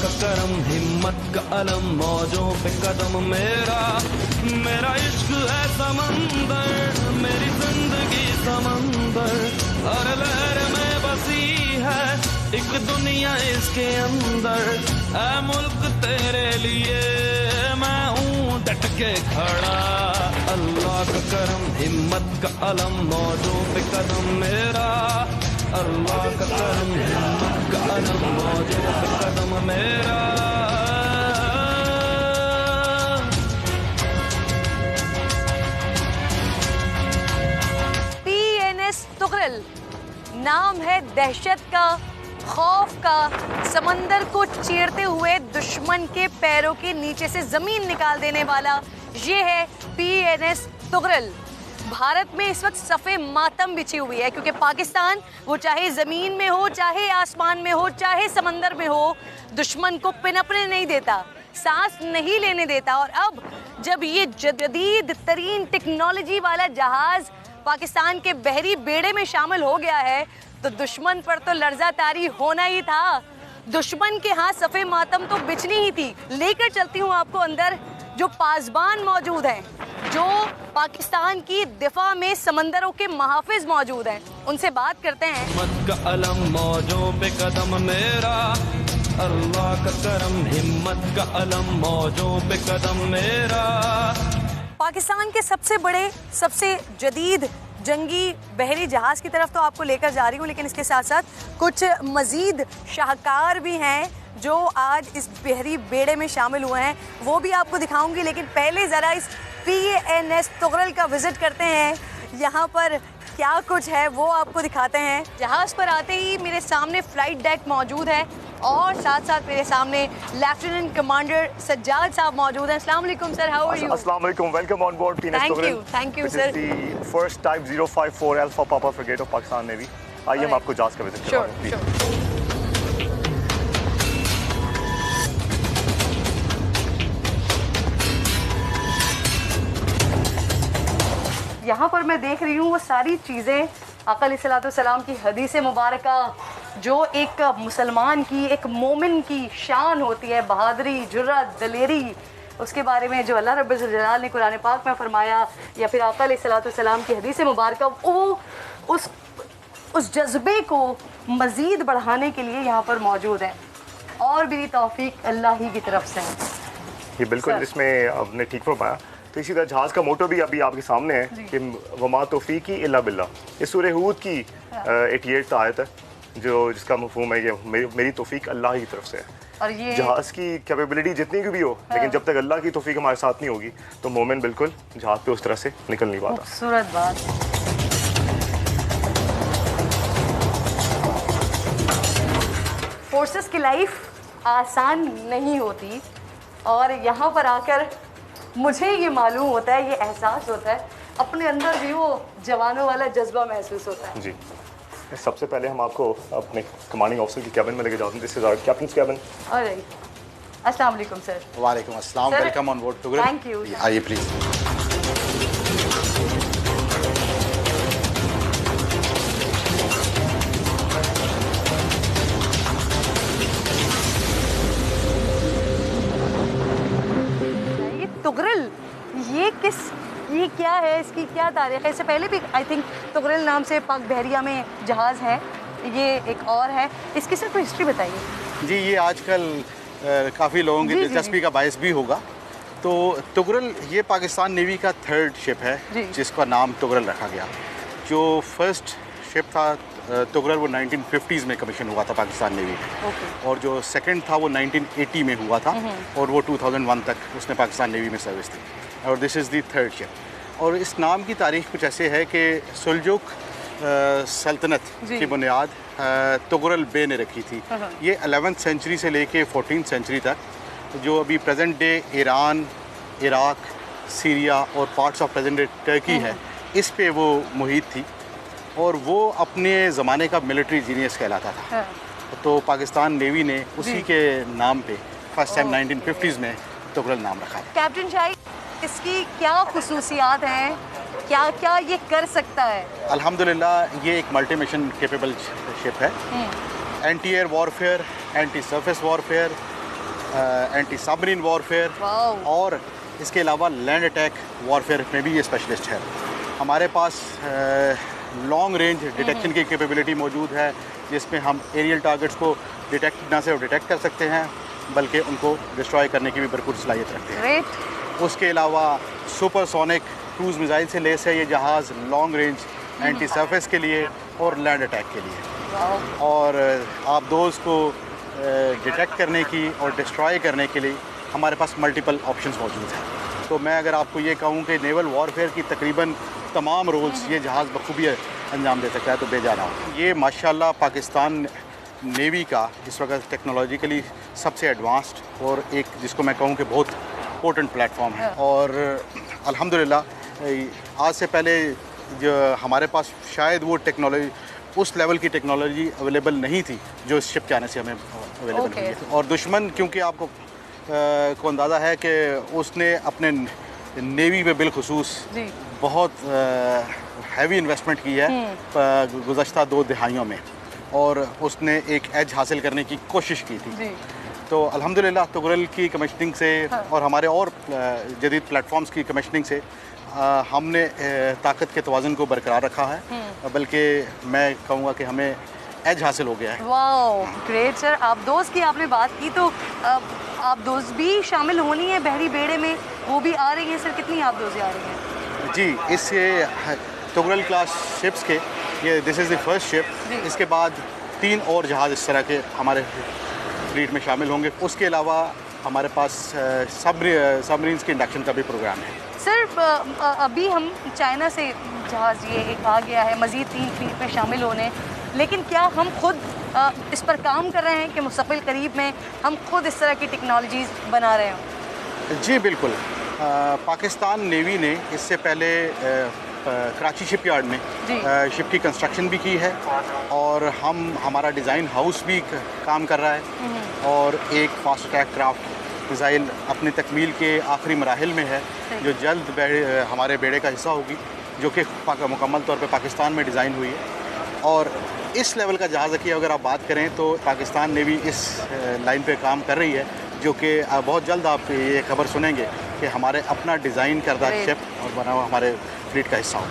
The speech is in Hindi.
का करम हिम्मत का अलम मौजों पे कदम मेरा इश्क है समंदर, मेरी जिंदगी समंदर, हर लहर में बसी है एक दुनिया इसके अंदर। ऐ मुल्क तेरे लिए मैं हूँ डट के खड़ा, अल्लाह का करम हिम्मत का अलम मौजों पे कदम मेरा, अल्लाह का करम हिम्मत का अलम मौजों पे कदम मेरा। PNS तुगरल नाम है दहशत का, खौफ का, समंदर को चीरते हुए दुश्मन के पैरों के नीचे से जमीन निकाल देने वाला। ये है PNS तुगरल। भारत में इस वक्त सफ़े मातम बिछी हुई है क्योंकि पाकिस्तान वो चाहे ज़मीन में हो, चाहे आसमान में हो, चाहे समंदर में हो, दुश्मन को पनपने नहीं देता, सांस नहीं लेने देता। और अब जब ये जदीद तरीन टेक्नोलॉजी वाला जहाज़ पाकिस्तान के बहरी बेड़े में शामिल हो गया है तो दुश्मन पर तो लर्जा तारी होना ही था। दुश्मन के हाथ सफ़े मातम तो बिछनी ही थी। लेकर चलती हूँ आपको अंदर, जो पासबान मौजूद हैं, जो पाकिस्तान की दिफा में समंदरों के महाफिज मौजूद हैं, उनसे बात करते हैं। हिम्मत का अलम मौजों पे कदम मेरा, अल्लाह का करम हिम्मत का अलम मौजों पे कदम मेरा। पाकिस्तान के सबसे बड़े, सबसे जदीद जंगी बहरी जहाज़ की तरफ तो आपको लेकर जा रही हूँ, लेकिन इसके साथ साथ कुछ मज़ीद शाहकार भी हैं जो आज इस बहरी बेड़े में शामिल हुए हैं, वो भी आपको दिखाऊंगी। लेकिन पहले ज़रा इस PNS तुगरल का विज़िट करते हैं, यहाँ पर क्या कुछ है वो आपको दिखाते हैं। जहाज़ पर आते ही मेरे सामने फ़्लाइट डेक मौजूद है और साथ साथ मेरे सामने लेफ्टिनेंट कमांडर सज्जाद साहब मौजूद हैं। अस्सलाम वालेकुम सर, हाउ आर यू? अस्सलाम वालेकुम, welcome on board PNS Tughril. Thank you sir. The first type 054 alpha papa frigate of Pakistan navy. आइए हम आपको जहाज़ का विजिट करवाएं। श्योर। यहाँ पर मैं देख रही हूँ वो सारी चीज़ें आका अलैहिस्सलाम की हदीस मुबारक जो एक मुसलमान की, एक मोमिन की शान होती है, बहादुरी, जुर्रत, दलेरी, उसके बारे में जो अल्लाह रब्बुल जलाल ने कुरान पाक में फरमाया, या फिर आका अलैहिस्सलाम की हदीस मुबारक, वो उस जज्बे को मज़ीद बढ़ाने के लिए यहाँ पर मौजूद है। और भी तौफीक अल्लाह ही की तरफ से है। ये बिल्कुल इसमें आपने ठीक फरमाया। तो इसी तरह जहाज़ का मोटो भी अभी आपके सामने है कि वमा तौफीकी इल्ला बिल्लाह। ये सूरह हूद की 88 आयत है जिसका मफ़हूम है कि मेरी तौफीक अल्लाह की तरफ से है। और ये जहाज़ की कैपेबिलिटी जितनी की भी हो, लेकिन जब तक अल्लाह की तौफीक हमारे साथ नहीं होगी तो मोमिन बिल्कुल जहाज़ पे उस तरह से निकल नहीं पाता। खूबसूरत बात। फोर्सेस की लाइफ आसान नहीं होती और यहाँ पर आकर मुझे ये मालूम होता है, ये एहसास होता है, अपने अंदर भी वो जवानों वाला जज्बा महसूस होता है। जी, सबसे पहले हम आपको अपने कमांडिंग ऑफिसर की कैबिन में लेके जाते हैं। This is our captain's cabin. Alright. अस्सलाम वालेकुम सर। वालेकुम अस्सलाम, welcome on board Tughril. Thank you. आइए प्लीज। तुगरल, ये क्या है, इसकी क्या तारीख है? इससे पहले भी आई थिंक तुगरल नाम से पाक बहरिया में जहाज़ है, ये एक और है, इसकी सिर्फ हिस्ट्री बताइए। जी, ये आजकल काफ़ी लोगों की दिलचस्पी का बायस भी होगा। तो तुगरल ये पाकिस्तान नेवी का 3rd शिप है जिसका नाम तुगरल रखा गया। जो फर्स्ट शिप था तुगरल वो 1950s में कमीशन हुआ था पाकिस्तान नेवी में, और जो सेकंड था वो 1980 में हुआ था और वो 2001 तक उसने पाकिस्तान नेवी में सर्विस दी, और this is the 3rd ship. और इस नाम की तारीख कुछ ऐसे है कि सुल्जुक सल्तनत की बुनियाद तुगरल बे ने रखी थी। ये 11th सेंचुरी से लेके 14th सेंचुरी तक जो अभी present day Iran, Iraq, Syria और parts of present day Turkey है, इस पे वो मुहित थी और वो अपने ज़माने का मिलिट्री जीनियस कहलाता था। तो पाकिस्तान नेवी ने उसी के नाम पे फर्स्ट टाइम 1950s में तुगरल नाम रखा। कैप्टन शाही, इसकी क्या खुसूसियात हैं, क्या क्या ये कर सकता है? अल्हम्दुलिल्लाह ये एक मल्टी मिशन कैपेबल शिप है। Anti air warfare, anti surface warfare, anti submarine warfare wow. और इसके अलावा लैंड अटैक वॉरफेयर में भी ये स्पेशलिस्ट है। हमारे पास लॉन्ग रेंज डिटेक्शन की कैपेबिलिटी मौजूद है, जिसमें हम एरियल टारगेट्स को डिटेक्ट ना सिर्फ डिटेक्ट कर सकते हैं बल्कि उनको डिस्ट्रॉय करने की भी भरपूर सलाहियत रखते हैं। ग्रेट। उसके अलावा सुपरसोनिक क्रूज़ मिसाइल से लेस है ये जहाज़, लॉन्ग रेंज एंटी सरफेस के लिए और लैंड अटैक के लिए। वाओ। और आबदोज़ को डिटेक्ट करने की और डिस्ट्रॉय करने के लिए हमारे पास मल्टीपल ऑप्शंस मौजूद हैं। तो मैं अगर आपको ये कहूँ कि नेवल वॉरफेयर की तकरीबन तमाम रोल्स ये जहाज़ बखूबी अंजाम दे सकता है, तो बेजाना हो। ये माशाल्लाह पाकिस्तान नेवी का इस वक्त टेक्नोलॉजिकली सबसे एडवांस्ड और एक जिसको मैं कहूँ कि बहुत इम्पोर्टेंट प्लेटफॉर्म है। और अल्हम्दुलिल्लाह आज से पहले जो हमारे पास शायद वो टेक्नोलॉजी उस लेवल की टेक्नोलॉजी अवेलेबल नहीं थी जो इस शिप के आने से हमें अवेलेबल हुई है। और दुश्मन क्योंकि आपको को अंदाज़ा है कि उसने अपने नेवी पे बिलखुसूस बहुत हैवी इन्वेस्टमेंट की है गुज़श्ता 2 दहाइयों में, और उसने एक एज हासिल करने की कोशिश की थी। तो अल्हम्दुलिल्लाह तुगरल की कमिशनिंग से और हमारे और जदीद प्लेटफॉर्म्स की कमिशनिंग से हमने ताकत के तवाज़ुन को बरकरार रखा है, बल्कि मैं कहूँगा कि हमें एज हासिल हो गया है। Wow, great sir. आबदोज़ की आपने बात की तो आबदोज़ भी शामिल होनी है बहरी बेड़े में, वो भी आ रही हैं सर? कितनी आबदोज़ें आ रही हैं? जी, इससे तुगरल क्लास शिप्स के ये this is the first ship. इसके बाद 3 और जहाज़ इस तरह के हमारे फ्लीट में शामिल होंगे। उसके अलावा हमारे पास सबमरीन्स के इंडक्शन का भी प्रोग्राम है। सर अभी हम चाइना से जहाज़ ये एक आ गया है मज़ीद 3 फ्लीट में शामिल होने, लेकिन क्या हम खुद इस पर काम कर रहे हैं कि मुस्तक़बिल करीब में हम खुद इस तरह की टेक्नोलॉजीज़ बना रहे हों? जी बिल्कुल। पाकिस्तान नेवी ने इससे पहले कराची शिपयार्ड में शिप की कंस्ट्रक्शन भी की है, और हमारा डिज़ाइन हाउस भी काम कर रहा है, और एक फास्ट अटैक क्राफ्ट मिसाइल अपनी तकमील के आखिरी मराहिल में है, जो जल्द हमारे बेड़े का हिस्सा होगी, जो कि मुकम्मल तौर पे पाकिस्तान में डिज़ाइन हुई है। और इस लेवल का जहाज़ की अगर आप बात करें तो पाकिस्तान नेवी इस लाइन पे काम कर रही है, जो कि बहुत जल्द आप ये खबर सुनेंगे कि हमारे अपना डिज़ाइन करदा शिप और बना हुआ हमारे फ्लीट का हिस्सा हो।